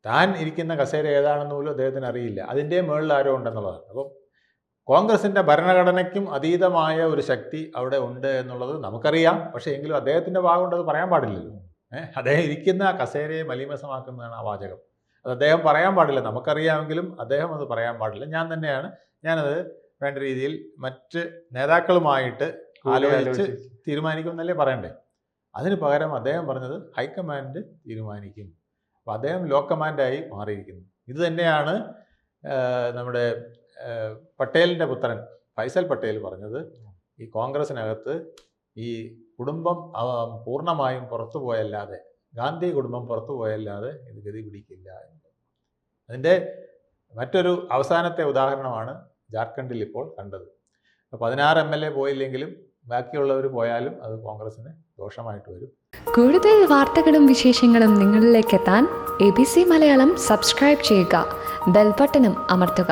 താൻ ഇരിക്കുന്ന കസേര ഏതാണെന്ന് പോലും അദ്ദേഹത്തിന് അറിയില്ല. അതിൻ്റെ മുകളിൽ ആരോ ഉണ്ടെന്നുള്ളതാണ്. അപ്പം കോൺഗ്രസിൻ്റെ ഭരണഘടനയ്ക്കും അതീതമായ ഒരു ശക്തി അവിടെ ഉണ്ട് എന്നുള്ളത് നമുക്കറിയാം. പക്ഷേ എങ്കിലും അദ്ദേഹത്തിൻ്റെ ഭാഗമുണ്ട്, അത് പറയാൻ പാടില്ലല്ലോ. അദ്ദേഹം ഇരിക്കുന്ന കസേരയെ മലീമസമാക്കുന്നതാണ് ആ വാചകം. അത് അദ്ദേഹം പറയാൻ പാടില്ല. നമുക്കറിയാമെങ്കിലും അദ്ദേഹം അത് പറയാൻ പാടില്ല. ഞാനത് വേണ്ട രീതിയിൽ മറ്റ് നേതാക്കളുമായിട്ട് ആലോചിച്ച് തീരുമാനിക്കുമെന്നല്ലേ പറയണ്ടേ. അതിന് പകരം അദ്ദേഹം പറഞ്ഞത് ഹൈക്കമാൻഡ് തീരുമാനിക്കും. അപ്പോൾ അദ്ദേഹം ലോ കമാൻഡായി മാറിയിരിക്കുന്നു. ഇത് തന്നെയാണ് നമ്മുടെ പട്ടേലിൻ്റെ പുത്രൻ ഫൈസൽ പട്ടേൽ പറഞ്ഞത്. ഈ കോൺഗ്രസിനകത്ത് ഈ കുടുംബം പൂർണ്ണമായും പുറത്തു പോയല്ലാതെ, ഗാന്ധി കുടുംബം പുറത്തു പോയല്ലാതെ ഇത് ഗതി പിടിക്കില്ല എന്ന്. അതിൻ്റെ മറ്റൊരു അവസാനത്തെ ഉദാഹരണമാണ് ജാർഖണ്ഡിൽ ഇപ്പോൾ കണ്ടത്. 16 MLA പോയില്ലെങ്കിലും ബാക്കിയുള്ളവർ പോയാലും അത് കോൺഗ്രസിന് ദോഷമായിട്ട് വരും. കൂടുതൽ വാർത്തകളും വിശേഷങ്ങളും നിങ്ങളിലേക്ക് എത്താൻ ABC മലയാളം സബ്സ്ക്രൈബ് ചെയ്യുക, ബെൽ ബട്ടണും അമർത്തുക.